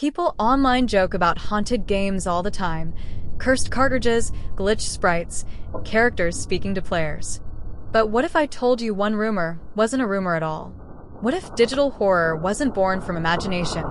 People online joke about haunted games all the time. Cursed cartridges, glitched sprites, characters speaking to players. But what if I told you one rumor wasn't a rumor at all? What if digital horror wasn't born from imagination,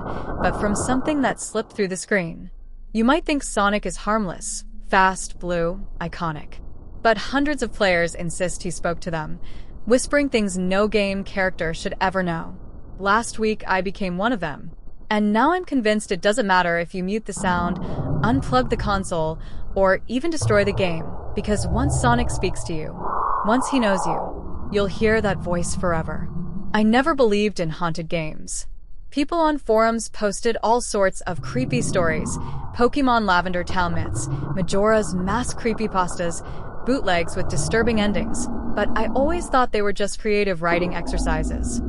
but from something that slipped through the screen? You might think Sonic is harmless, fast, blue, iconic. But hundreds of players insist he spoke to them, whispering things no game character should ever know. Last week, I became one of them. And now I'm convinced it doesn't matter if you mute the sound, unplug the console, or even destroy the game, because once Sonic speaks to you, once he knows you, you'll hear that voice forever. I never believed in haunted games. People on forums posted all sorts of creepy stories, Pokemon Lavender Town myths, Majora's Mask creepypastas, bootlegs with disturbing endings, but I always thought they were just creative writing exercises.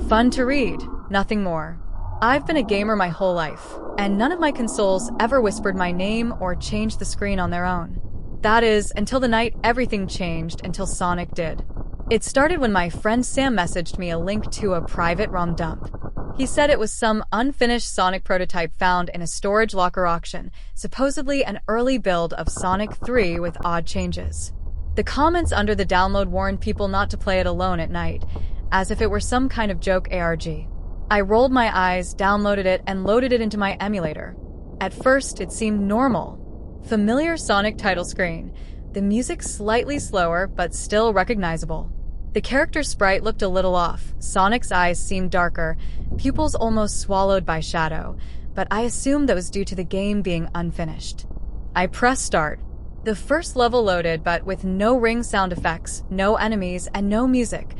Fun to read, nothing more. I've been a gamer my whole life, and none of my consoles ever whispered my name or changed the screen on their own. That is, until the night everything changed until Sonic did. It started when my friend Sam messaged me a link to a private ROM dump. He said it was some unfinished Sonic prototype found in a storage locker auction, supposedly an early build of Sonic 3 with odd changes. The comments under the download warned people not to play it alone at night, as if it were some kind of joke ARG. I rolled my eyes, downloaded it, and loaded it into my emulator. At first, it seemed normal. Familiar Sonic title screen, the music slightly slower but still recognizable. The character sprite looked a little off. Sonic's eyes seemed darker, pupils almost swallowed by shadow, but I assumed that was due to the game being unfinished. I pressed start. The first level loaded, but with no ring sound effects, no enemies, and no music.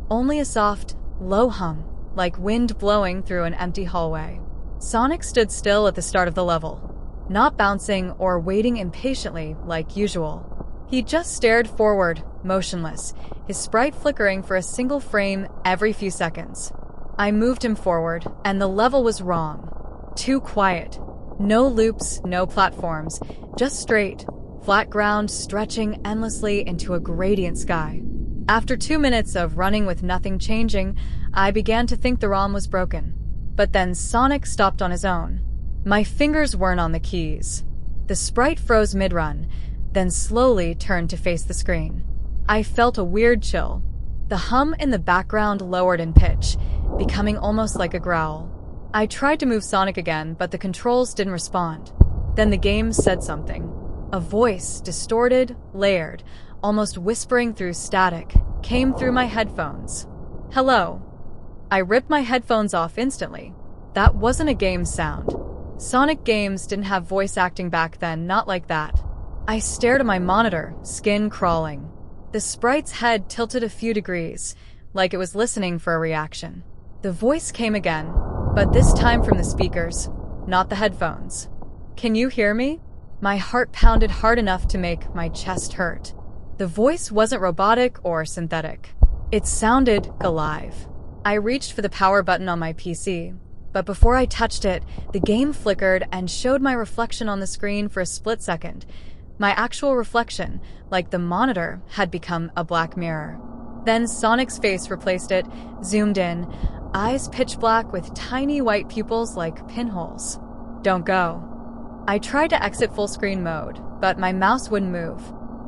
Only a soft, low hum, like wind blowing through an empty hallway. Sonic stood still at the start of the level, not bouncing or waiting impatiently like usual. He just stared forward, motionless, his sprite flickering for a single frame every few seconds. I moved him forward, and the level was wrong. Too quiet. No loops, no platforms, just straight, flat ground stretching endlessly into a gradient sky. After 2 minutes of running with nothing changing, I began to think the ROM was broken. But then Sonic stopped on his own. My fingers weren't on the keys. The sprite froze mid-run, then slowly turned to face the screen. I felt a weird chill. The hum in the background lowered in pitch, becoming almost like a growl. I tried to move Sonic again, but the controls didn't respond. Then the game said something. A voice, distorted, layered, almost whispering through static, came through my headphones. Hello. I ripped my headphones off instantly. That wasn't a game sound. Sonic games didn't have voice acting back then, not like that. I stared at my monitor, skin crawling. The sprite's head tilted a few degrees, like it was listening for a reaction. The voice came again, but this time from the speakers, not the headphones. Can you hear me? My heart pounded hard enough to make my chest hurt. The voice wasn't robotic or synthetic. It sounded alive. I reached for the power button on my PC, but before I touched it, the game flickered and showed my reflection on the screen for a split second. My actual reflection, like the monitor, had become a black mirror. Then Sonic's face replaced it, zoomed in, eyes pitch black with tiny white pupils like pinholes. Don't go. I tried to exit full screen mode, but my mouse wouldn't move.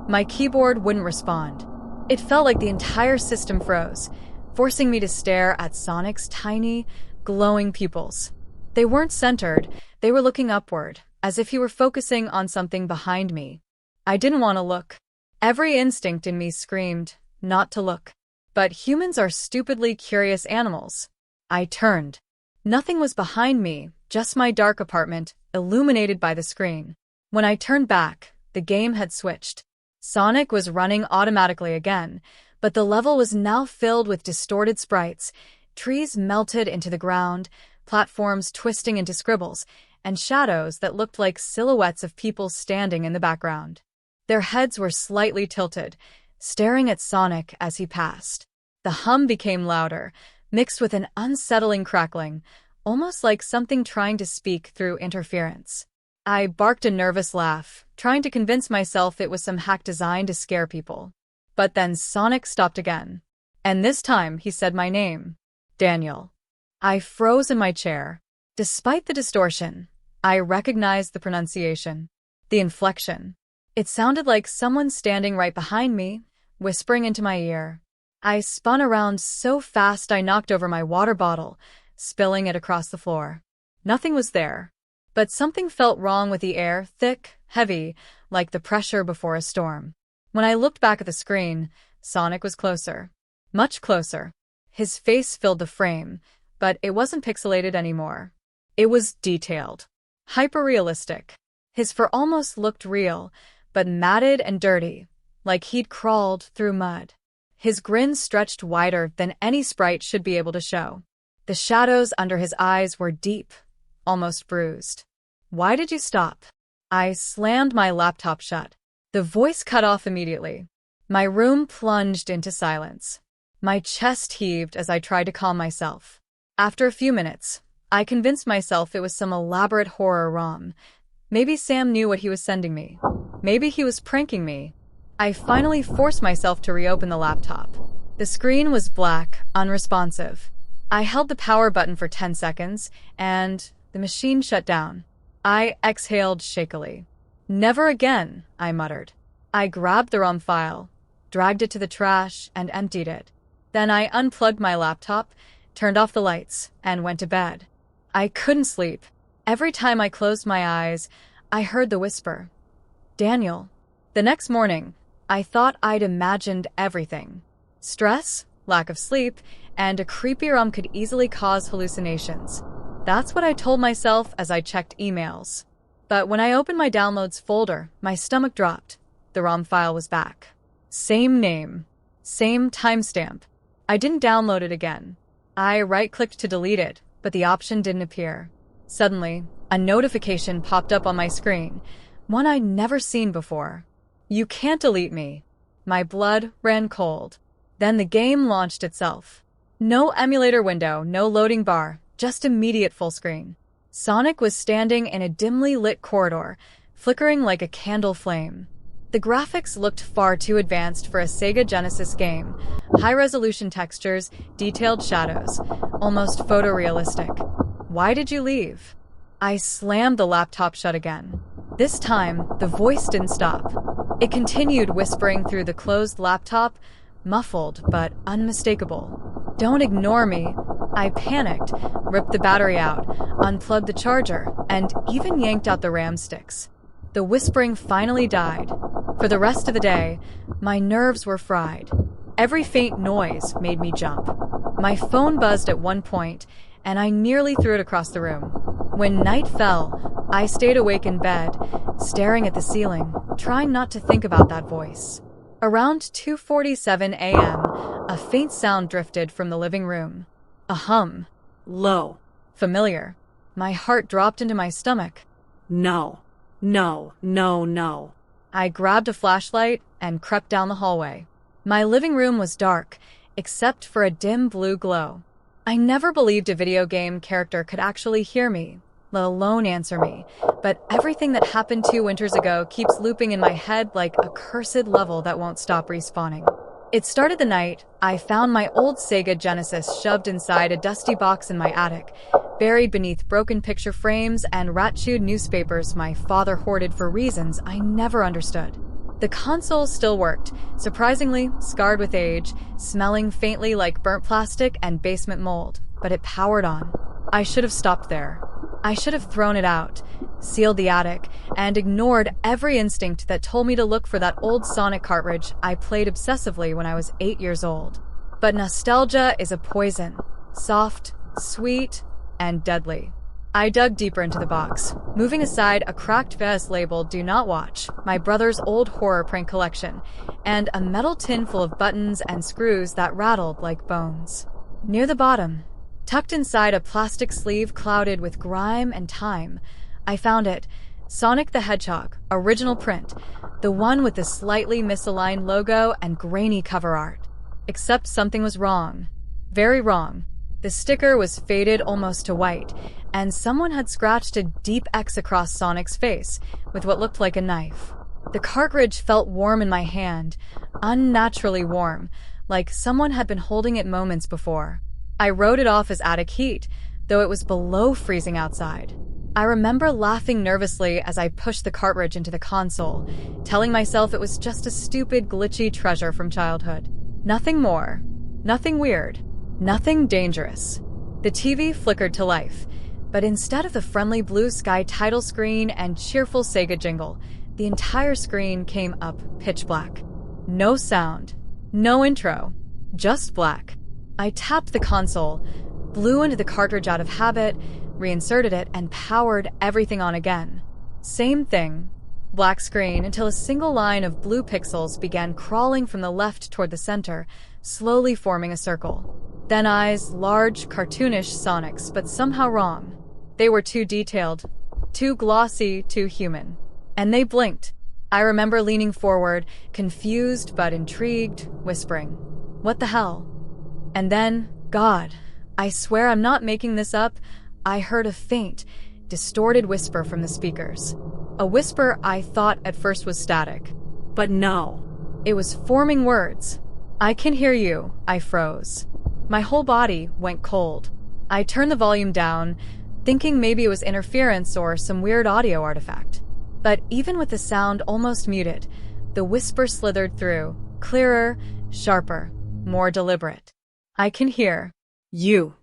My keyboard wouldn't respond. It felt like the entire system froze, forcing me to stare at Sonic's tiny, glowing pupils. They weren't centered, they were looking upward, as if he were focusing on something behind me. I didn't want to look. Every instinct in me screamed, not to look. But humans are stupidly curious animals. I turned. Nothing was behind me, just my dark apartment, illuminated by the screen. When I turned back, the game had switched. Sonic was running automatically again, but the level was now filled with distorted sprites, trees melted into the ground, platforms twisting into scribbles, and shadows that looked like silhouettes of people standing in the background. Their heads were slightly tilted, staring at Sonic as he passed. The hum became louder, mixed with an unsettling crackling, almost like something trying to speak through interference. I barked a nervous laugh, trying to convince myself it was some hack designed to scare people. But then Sonic stopped again. And this time he said my name. Daniel. I froze in my chair. Despite the distortion, I recognized the pronunciation, the inflection. It sounded like someone standing right behind me, whispering into my ear. I spun around so fast I knocked over my water bottle, spilling it across the floor. Nothing was there, but something felt wrong with the air, thick, heavy, like the pressure before a storm. When I looked back at the screen, Sonic was closer. Much closer. His face filled the frame, but it wasn't pixelated anymore. It was detailed. Hyper-realistic. His fur almost looked real, but matted and dirty, like he'd crawled through mud. His grin stretched wider than any sprite should be able to show. The shadows under his eyes were deep, almost bruised. "Why did you stop?" I slammed my laptop shut. The voice cut off immediately. My room plunged into silence. My chest heaved as I tried to calm myself. After a few minutes, I convinced myself it was some elaborate horror ROM. Maybe Sam knew what he was sending me. Maybe he was pranking me. I finally forced myself to reopen the laptop. The screen was black, unresponsive. I held the power button for 10 seconds, and the machine shut down. I exhaled shakily. "Never again," I muttered. I grabbed the ROM file, dragged it to the trash, and emptied it. Then I unplugged my laptop, turned off the lights, and went to bed. I couldn't sleep. Every time I closed my eyes, I heard the whisper, "Daniel." The next morning, I thought I'd imagined everything. Stress, lack of sleep, and a creepy ROM could easily cause hallucinations. That's what I told myself as I checked emails. But when I opened my downloads folder, my stomach dropped. The ROM file was back. Same name. Same timestamp. I didn't download it again. I right-clicked to delete it, but the option didn't appear. Suddenly, a notification popped up on my screen, one I'd never seen before. "You can't delete me." My blood ran cold. Then the game launched itself. No emulator window, no loading bar, just immediate full screen. Sonic was standing in a dimly lit corridor, flickering like a candle flame. The graphics looked far too advanced for a Sega Genesis game. High-resolution textures, detailed shadows, almost photorealistic. "Why did you leave?" I slammed the laptop shut again. This time, the voice didn't stop. It continued whispering through the closed laptop, muffled but unmistakable. "Don't ignore me." I panicked, ripped the battery out, unplugged the charger, and even yanked out the RAM sticks. The whispering finally died. For the rest of the day, my nerves were fried. Every faint noise made me jump. My phone buzzed at one point, and I nearly threw it across the room. When night fell, I stayed awake in bed, staring at the ceiling, trying not to think about that voice. Around 2:47 a.m., a faint sound drifted from the living room. A hum. Low. Familiar. My heart dropped into my stomach. No. No, no, no. I grabbed a flashlight and crept down the hallway. My living room was dark, except for a dim blue glow. I never believed a video game character could actually hear me, let alone answer me, but everything that happened 2 winters ago keeps looping in my head like a cursed level that won't stop respawning. It started the night I found my old Sega Genesis shoved inside a dusty box in my attic, buried beneath broken picture frames and rat-chewed newspapers my father hoarded for reasons I never understood. The console still worked, surprisingly scarred with age, smelling faintly like burnt plastic and basement mold, but it powered on. I should have stopped there. I should have thrown it out, sealed the attic, and ignored every instinct that told me to look for that old Sonic cartridge I played obsessively when I was 8 years old. But nostalgia is a poison, soft, sweet, and deadly. I dug deeper into the box, moving aside a cracked vase labeled "Do Not Watch," my brother's old horror prank collection, and a metal tin full of buttons and screws that rattled like bones. Near the bottom, tucked inside a plastic sleeve clouded with grime and time, I found it. Sonic the Hedgehog, original print, the one with the slightly misaligned logo and grainy cover art. Except something was wrong. Very wrong. The sticker was faded almost to white, and someone had scratched a deep X across Sonic's face with what looked like a knife. The cartridge felt warm in my hand, unnaturally warm, like someone had been holding it moments before. I wrote it off as attic heat, though it was below freezing outside. I remember laughing nervously as I pushed the cartridge into the console, telling myself it was just a stupid, glitchy treasure from childhood. Nothing more. Nothing weird. Nothing dangerous. The TV flickered to life, but instead of the friendly blue sky title screen and cheerful Sega jingle, the entire screen came up pitch black. No sound. No intro. Just black. I tapped the console, blew into the cartridge out of habit, reinserted it, and powered everything on again. Same thing. Black screen until a single line of blue pixels began crawling from the left toward the center, slowly forming a circle. Then eyes, large, cartoonish Sonics, but somehow wrong. They were too detailed, too glossy, too human. And they blinked. I remember leaning forward, confused but intrigued, whispering, "What the hell?" And then, God, I swear I'm not making this up, I heard a faint, distorted whisper from the speakers. A whisper I thought at first was static. But no. It was forming words. "I can hear you." I froze. My whole body went cold. I turned the volume down, thinking maybe it was interference or some weird audio artifact. But even with the sound almost muted, the whisper slithered through, clearer, sharper, more deliberate. "I can hear You.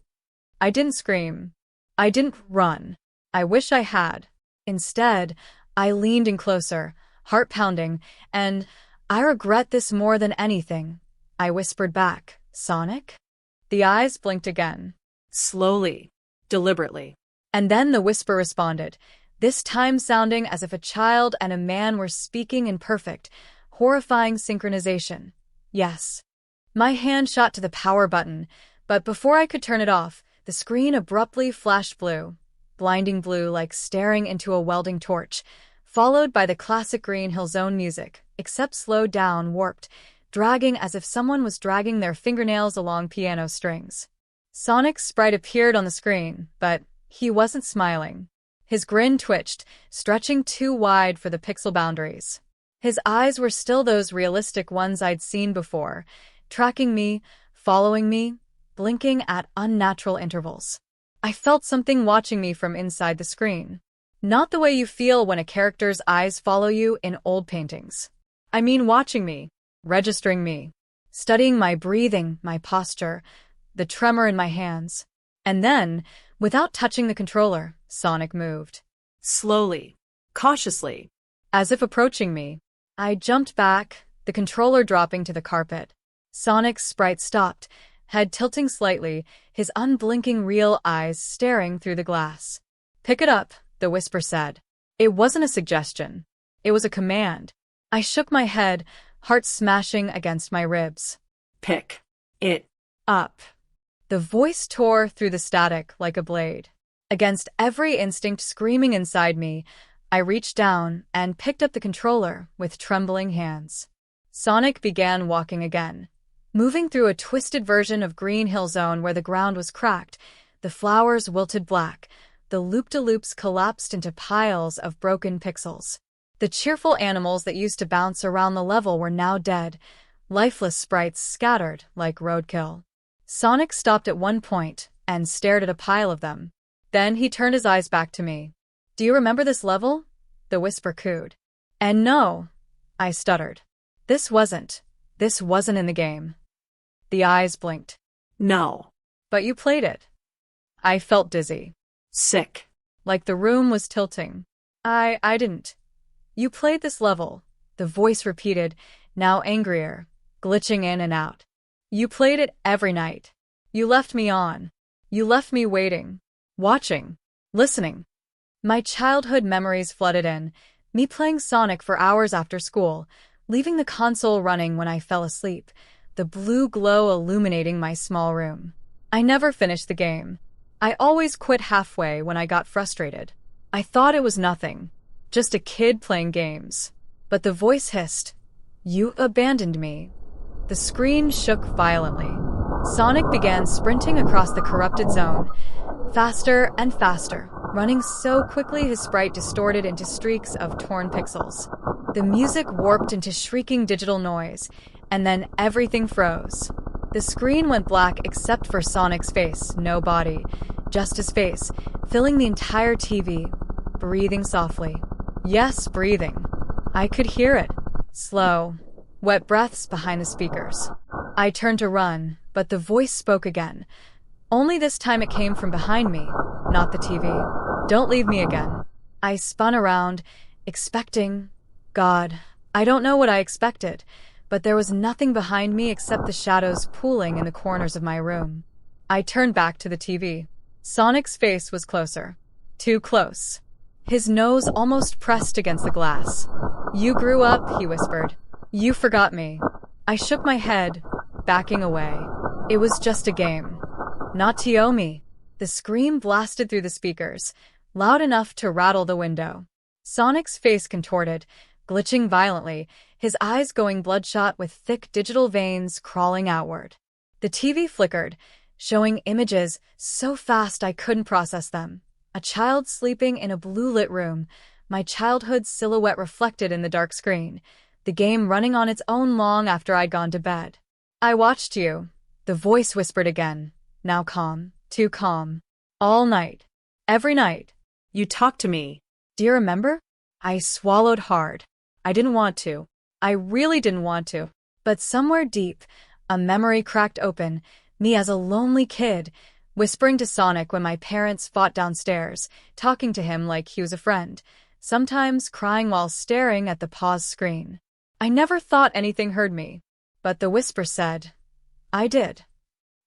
I didn't scream. I didn't run. I wish I had. Instead, I leaned in closer, heart pounding, and "I regret this more than anything." I whispered back, "Sonic?" The eyes blinked again. Slowly. Deliberately. And then the whisper responded, this time sounding as if a child and a man were speaking in perfect, horrifying synchronization. Yes. My hand shot to the power button, but before I could turn it off, the screen abruptly flashed blue, blinding blue like staring into a welding torch, followed by the classic Green Hill Zone music, except slowed down, warped, dragging as if someone was dragging their fingernails along piano strings. Sonic's sprite appeared on the screen, but he wasn't smiling. His grin twitched, stretching too wide for the pixel boundaries. His eyes were still those realistic ones I'd seen before, tracking me, following me, blinking at unnatural intervals. I felt something watching me from inside the screen. Not the way you feel when a character's eyes follow you in old paintings. I mean watching me, registering me, studying my breathing, my posture, the tremor in my hands. And then, without touching the controller, Sonic moved. Slowly, cautiously, as if approaching me. I jumped back, the controller dropping to the carpet. Sonic's sprite stopped, head tilting slightly, his unblinking real eyes staring through the glass. "Pick it up," the whisper said. It wasn't a suggestion. It was a command. I shook my head, heart smashing against my ribs. "Pick it up." The voice tore through the static like a blade. Against every instinct screaming inside me, I reached down and picked up the controller with trembling hands. Sonic began walking again, moving through a twisted version of Green Hill Zone where the ground was cracked, the flowers wilted black, the loop-de-loops collapsed into piles of broken pixels. The cheerful animals that used to bounce around the level were now dead, lifeless sprites scattered like roadkill. Sonic stopped at one point and stared at a pile of them. Then he turned his eyes back to me. "Do you remember this level?" the whisper cooed. And no, I stuttered. This wasn't in the game. The eyes blinked. No. But you played it. I felt dizzy. Sick. Like the room was tilting. I didn't. You played this level, the voice repeated, now angrier, glitching in and out. You played it every night. You left me on. You left me waiting, watching, listening. My childhood memories flooded in, me playing Sonic for hours after school, leaving the console running when I fell asleep, the blue glow illuminating my small room. I never finished the game. I always quit halfway when I got frustrated. I thought it was nothing, just a kid playing games. But the voice hissed, "You abandoned me." The screen shook violently. Sonic began sprinting across the corrupted zone, faster and faster, running so quickly his sprite distorted into streaks of torn pixels. The music warped into shrieking digital noise, and then everything froze. The screen went black except for Sonic's face, no body, just his face, filling the entire TV, breathing softly. Yes, breathing. I could hear it. Slow, wet breaths behind the speakers. I turned to run, but the voice spoke again. Only this time it came from behind me, not the TV. Don't leave me again. I spun around, expecting... God, I don't know what I expected, but there was nothing behind me except the shadows pooling in the corners of my room. I turned back to the TV. Sonic's face was closer. Too close. His nose almost pressed against the glass. You grew up, he whispered. You forgot me. I shook my head, backing away. It was just a game. Not Tiomi. The scream blasted through the speakers, loud enough to rattle the window. Sonic's face contorted, glitching violently, his eyes going bloodshot with thick digital veins crawling outward. The TV flickered, showing images so fast I couldn't process them. A child sleeping in a blue-lit room, my childhood's silhouette reflected in the dark screen, the game running on its own long after I'd gone to bed. I watched you, the voice whispered again, now calm, too calm. All night. Every night. You talked to me. Do you remember? I swallowed hard. I didn't want to. I really didn't want to. But somewhere deep, a memory cracked open, me as a lonely kid, whispering to Sonic when my parents fought downstairs, talking to him like he was a friend, sometimes crying while staring at the pause screen. I never thought anything heard me, but the whisper said, I did.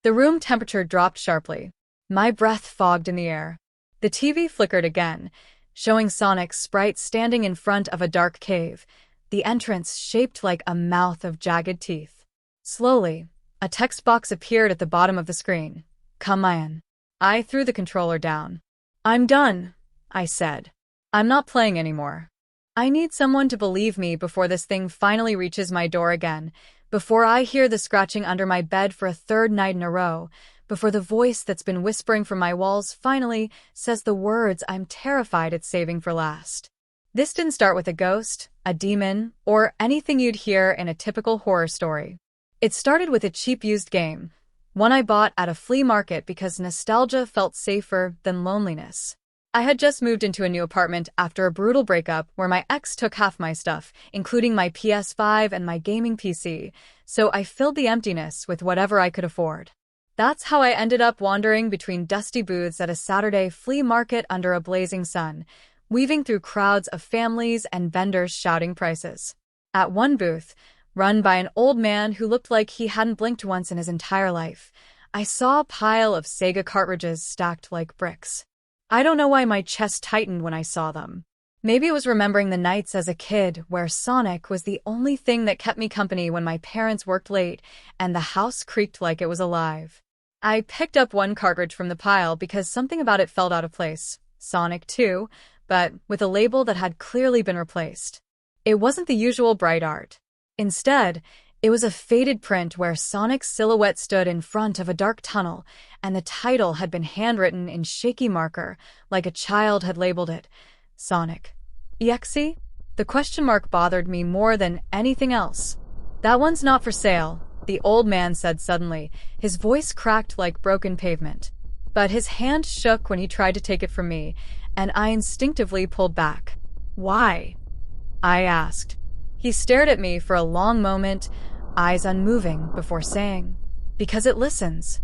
The room temperature dropped sharply. My breath fogged in the air. The TV flickered again, showing Sonic's sprite standing in front of a dark cave, the entrance shaped like a mouth of jagged teeth. Slowly, a text box appeared at the bottom of the screen. Come in. I threw the controller down. I'm done, I said. I'm not playing anymore. I need someone to believe me before this thing finally reaches my door again, before I hear the scratching under my bed for a third night in a row, before the voice that's been whispering from my walls finally says the words I'm terrified it's saving for last. This didn't start with a ghost, a demon, or anything you'd hear in a typical horror story. It started with a cheap used game, one I bought at a flea market because nostalgia felt safer than loneliness. I had just moved into a new apartment after a brutal breakup where my ex took half my stuff, including my PS5 and my gaming PC, so I filled the emptiness with whatever I could afford. That's how I ended up wandering between dusty booths at a Saturday flea market under a blazing sun, weaving through crowds of families and vendors shouting prices. At one booth, run by an old man who looked like he hadn't blinked once in his entire life, I saw a pile of Sega cartridges stacked like bricks. I don't know why my chest tightened when I saw them. Maybe it was remembering the nights as a kid where Sonic was the only thing that kept me company when my parents worked late and the house creaked like it was alive. I picked up one cartridge from the pile because something about it felt out of place. Sonic 2, but with a label that had clearly been replaced. It wasn't the usual bright art. Instead, it was a faded print where Sonic's silhouette stood in front of a dark tunnel, and the title had been handwritten in shaky marker, like a child had labeled it. Sonic. EXE? The question mark bothered me more than anything else. That one's not for sale, the old man said suddenly, his voice cracked like broken pavement. But his hand shook when he tried to take it from me, and I instinctively pulled back. Why? I asked. He stared at me for a long moment, eyes unmoving, before saying, because it listens.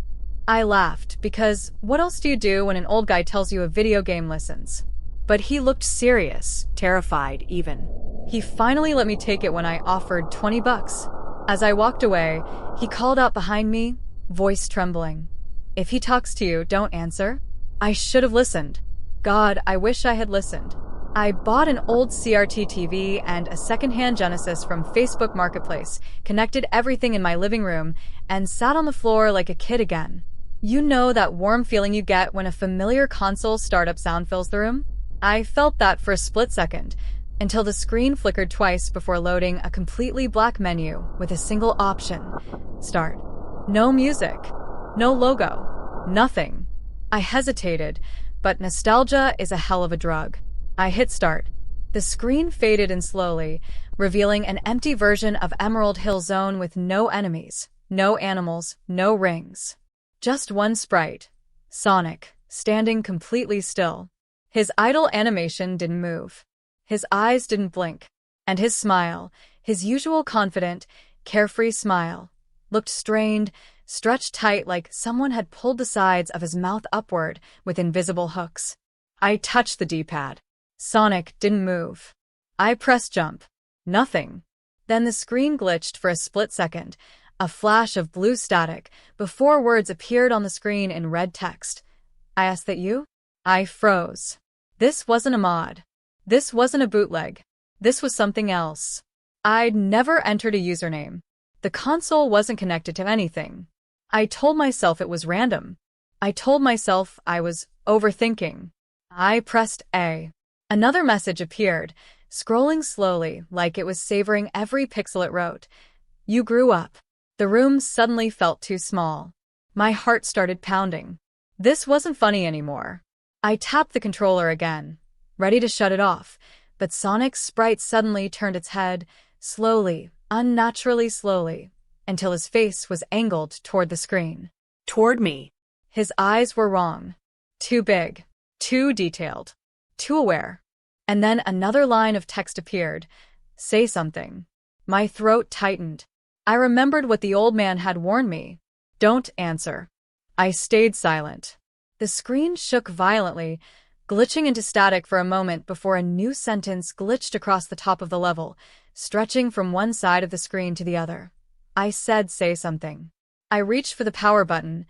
I laughed, because what else do you do when an old guy tells you a video game listens? But he looked serious, terrified even. He finally let me take it when I offered $20. As I walked away, he called out behind me, voice trembling. If he talks to you, don't answer. I should have listened. God, I wish I had listened. I bought an old CRT TV and a secondhand Genesis from Facebook Marketplace, connected everything in my living room, and sat on the floor like a kid again. You know that warm feeling you get when a familiar console startup sound fills the room? I felt that for a split second, until the screen flickered twice before loading a completely black menu with a single option. Start. No music. No logo. Nothing. I hesitated, but nostalgia is a hell of a drug. I hit start. The screen faded in slowly, revealing an empty version of Emerald Hill Zone with no enemies, no animals, no rings. Just one sprite. Sonic, standing completely still. His idle animation didn't move. His eyes didn't blink. And his smile, his usual confident, carefree smile, looked strained, stretched tight like someone had pulled the sides of his mouth upward with invisible hooks. I touched the D-pad. Sonic didn't move. I pressed jump. Nothing. Then the screen glitched for a split second, a flash of blue static, before words appeared on the screen in red text. I asked that you? I froze. This wasn't a mod. This wasn't a bootleg. This was something else. I'd never entered a username. The console wasn't connected to anything. I told myself it was random. I told myself I was overthinking. I pressed A. Another message appeared, scrolling slowly like it was savoring every pixel it wrote. You grew up. The room suddenly felt too small. My heart started pounding. This wasn't funny anymore. I tapped the controller again, ready to shut it off, but Sonic's sprite suddenly turned its head, slowly, unnaturally slowly, until his face was angled toward the screen. Toward me. His eyes were wrong. Too big, too detailed, too aware. And then another line of text appeared. Say something. My throat tightened. I remembered what the old man had warned me. Don't answer. I stayed silent. The screen shook violently, glitching into static for a moment before a new sentence glitched across the top of the level, stretching from one side of the screen to the other. I said, say something. I reached for the power button,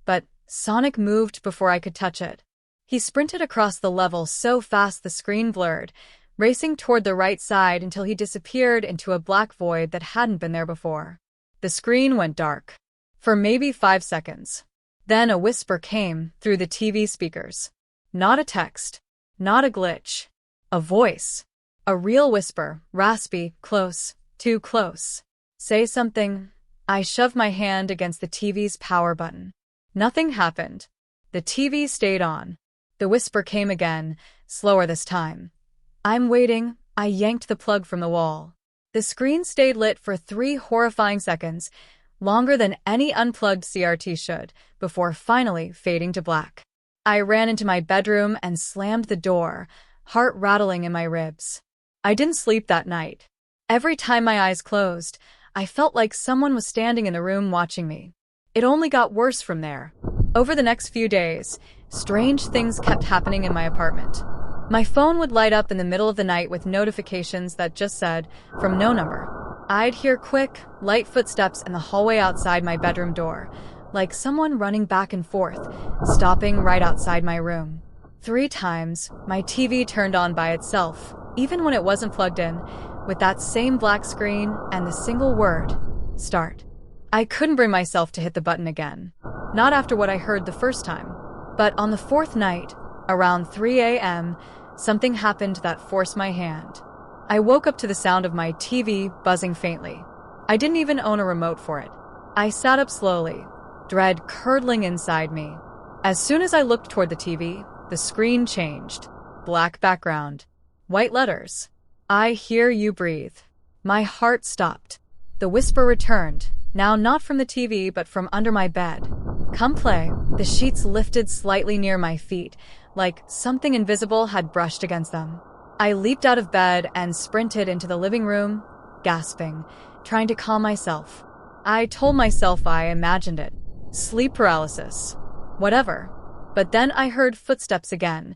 but Sonic moved before I could touch it. He sprinted across the level so fast the screen blurred, racing toward the right side until he disappeared into a black void that hadn't been there before. The screen went dark. For maybe 5 seconds. Then a whisper came through the TV speakers. Not a text. Not a glitch. A voice. A real whisper, raspy, close, too close. Say something. I shoved my hand against the TV's power button. Nothing happened. The TV stayed on. The whisper came again, slower this time. I'm waiting. I yanked the plug from the wall. The screen stayed lit for 3 horrifying seconds, longer than any unplugged CRT should, before finally fading to black. I ran into my bedroom and slammed the door, heart rattling in my ribs. I didn't sleep that night. Every time my eyes closed, I felt like someone was standing in the room watching me. It only got worse from there. Over the next few days, strange things kept happening in my apartment. My phone would light up in the middle of the night with notifications that just said, from no number. I'd hear quick, light footsteps in the hallway outside my bedroom door, like someone running back and forth, stopping right outside my room. 3 times, my TV turned on by itself, even when it wasn't plugged in, with that same black screen and the single word, start. I couldn't bring myself to hit the button again. Not after what I heard the first time. But on the 4th night, around 3 a.m., something happened that forced my hand. I woke up to the sound of my TV buzzing faintly. I didn't even own a remote for it. I sat up slowly, dread curdling inside me. As soon as I looked toward the TV, the screen changed. Black background. White letters. I hear you breathe. My heart stopped. The whisper returned, now not from the TV but from under my bed. Come play. The sheets lifted slightly near my feet, like something invisible had brushed against them. I leaped out of bed and sprinted into the living room, gasping, trying to calm myself. I told myself I imagined it. Sleep paralysis. Whatever. But then I heard footsteps again,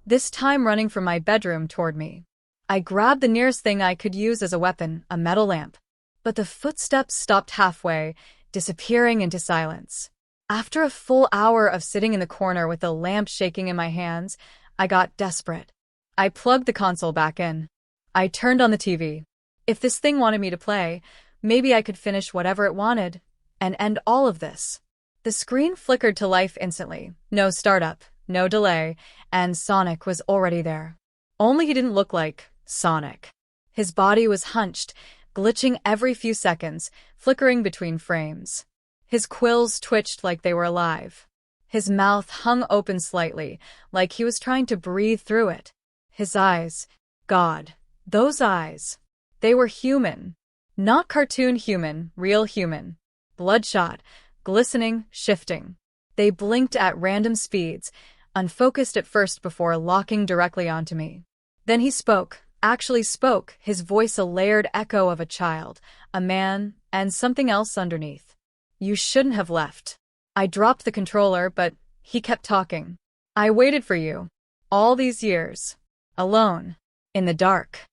this time running from my bedroom toward me. I grabbed the nearest thing I could use as a weapon, a metal lamp. But the footsteps stopped halfway, disappearing into silence. After a full hour of sitting in the corner with the lamp shaking in my hands, I got desperate. I plugged the console back in. I turned on the TV. If this thing wanted me to play, maybe I could finish whatever it wanted and end all of this. The screen flickered to life instantly. No startup, no delay, and Sonic was already there. Only he didn't look like Sonic. His body was hunched, glitching every few seconds, flickering between frames. His quills twitched like they were alive. His mouth hung open slightly, like he was trying to breathe through it. His eyes, God, those eyes. They were human. Not cartoon human, real human. Bloodshot, glistening, shifting. They blinked at random speeds, unfocused at first before locking directly onto me. Then he spoke, actually spoke, his voice a layered echo of a child, a man, and something else underneath. You shouldn't have left. I dropped the controller, but he kept talking. I waited for you. All these years. Alone. In the dark.